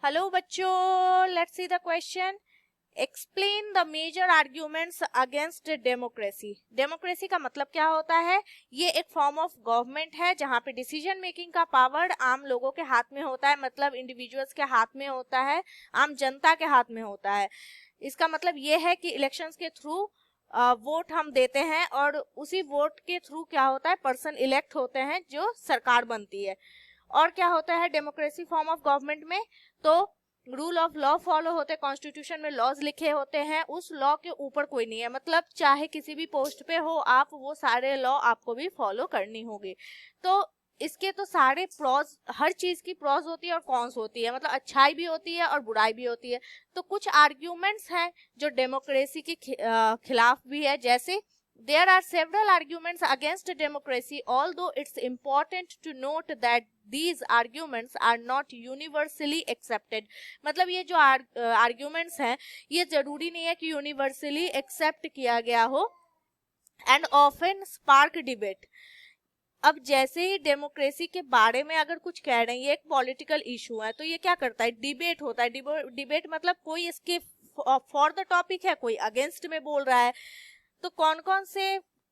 Hello बच्चों, let's see the question. Explain the major arguments against democracy. Democracy का मतलब क्या होता है? ये एक फॉर्म ऑफ गवर्नमेंट है जहाँ पे डिसीजन मेकिंग का पावर आम लोगों के हाथ में होता है, मतलब इंडिविजुअल्स के हाथ में होता है, आम जनता के हाथ में होता है. इसका मतलब ये है कि इलेक्शंस के थ्रू वोट हम देते हैं और उसी वोट के थ्रू क्या होता है, पर्सन इलेक्ट होते हैं जो सरकार बनती है. और क्या होता है डेमोक्रेसी फॉर्म ऑफ गवर्नमेंट में? तो रूल ऑफ लॉ फॉलो होते हैं, कॉन्स्टिट्यूशन में लॉज लिखे होते हैं, उस लॉ के ऊपर कोई नहीं है, मतलब चाहे किसी भी पोस्ट पे हो आप, वो सारे लॉ आपको भी फॉलो करनी होगी. तो इसके तो सारे प्रॉज, हर चीज की प्रॉज होती है और कॉन्स होती है, मतलब अच्छाई भी होती है और बुराई भी होती है. तो कुछ आर्ग्यूमेंट्स हैं जो डेमोक्रेसी के खिलाफ भी है, जैसे there are several arguments against democracy, although it's important to note that these arguments are not universally accepted. मतलब ये जो arguments हैं ये जरूरी नहीं है कि universally accept किया गया हो, and often spark debate. अब जैसे ही डेमोक्रेसी के बारे में अगर कुछ कह रहे हैं, ये एक पॉलिटिकल इशू है, तो ये क्या करता है, डिबेट होता है. डिबेट मतलब कोई इसके फॉर द टॉपिक है, कोई अगेंस्ट में बोल रहा है. तो कौन कौन से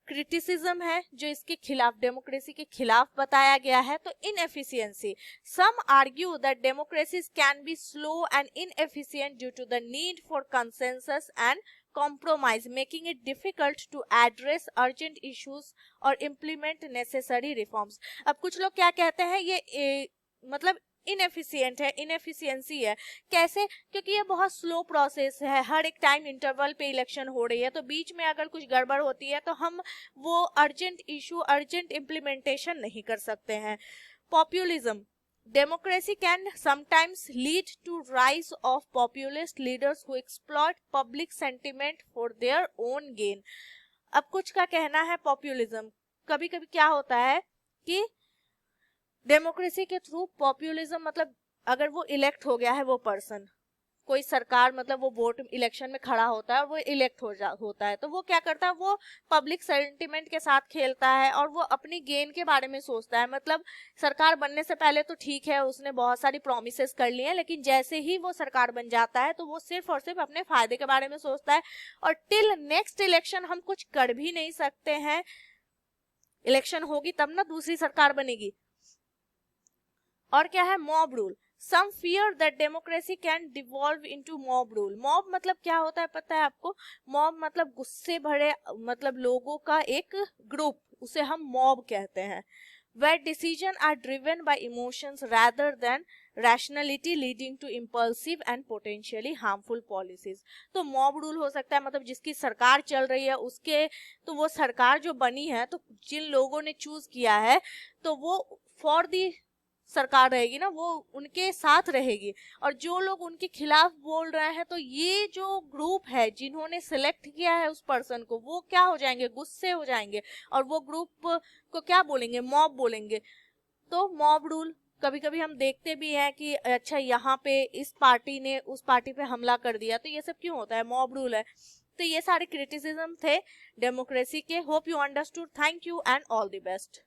क्रिटिसिज्म है जो इसके खिलाफ, डेमोक्रेसी के खिलाफ बताया गया है? तो inefficiency. Some argue that democracies can be slow and inefficient due to the need for consensus and compromise, making it difficult to address urgent issues or implement necessary reforms. अब कुछ लोग क्या कहते हैं, ये मतलब इनएफिशिएंट है, इनएफिशिएंसी है. कैसे? क्योंकि ये बहुत स्लो प्रोसेस है, हर एक टाइम इंटरवल पे इलेक्शन हो रही है, तो बीच में अगर कुछ गड़बड़ होती है तो हम वो अर्जेंट इशू, अर्जेंट इम्प्लीमेंटेशन नहीं कर सकते हैं. Populism. Democracy can sometimes lead to rise of populist leaders who exploit public sentiment for their own gain. अब कुछ का कहना है पॉपुलिज्म, कभी कभी क्या होता है कि डेमोक्रेसी के थ्रू पॉपुलिज्म, मतलब अगर वो इलेक्ट हो गया है, वो पर्सन, कोई सरकार, मतलब वो वोट इलेक्शन में खड़ा होता है और वो इलेक्ट होता है, तो वो क्या करता है, वो पब्लिक सेंटिमेंट के साथ खेलता है और वो अपनी गेन के बारे में सोचता है. मतलब सरकार बनने से पहले तो ठीक है, उसने बहुत सारी प्रोमिसेस कर ली हैं, लेकिन जैसे ही वो सरकार बन जाता है तो वो सिर्फ और सिर्फ अपने फायदे के बारे में सोचता है, और टिल नेक्स्ट इलेक्शन हम कुछ कर भी नहीं सकते हैं. इलेक्शन होगी तब ना दूसरी सरकार बनेगी. और क्या है, mob rule. Some fear that democracy can devolve into mob rule. Mob मतलब क्या होता है पता है आपको? Mob मतलब गुस्से भरे, मतलब लोगों का एक ग्रुप, उसे हम mob कहते हैं. Where decisions are driven by emotions rather than rationality, leading to impulsive and potentially harmful policies. तो mob rule हो सकता है, मतलब जिसकी सरकार चल रही है उसके, तो वो सरकार जो बनी है, तो जिन लोगों ने चूज किया है, तो वो फॉर दी सरकार रहेगी ना, वो उनके साथ रहेगी. और जो लोग उनके खिलाफ बोल रहे हैं, तो ये जो ग्रुप है जिन्होंने सिलेक्ट किया है उस पर्सन को, वो क्या हो जाएंगे, गुस्से हो जाएंगे, और वो ग्रुप को क्या बोलेंगे, मॉब बोलेंगे. तो मॉब रूल कभी कभी हम देखते भी हैं कि अच्छा यहाँ पे इस पार्टी ने उस पार्टी पे हमला कर दिया, तो ये सब क्यों होता है, मॉब रूल है. तो ये सारे क्रिटिसिज्म थे डेमोक्रेसी के. Hope you understood. Thank you and all the best.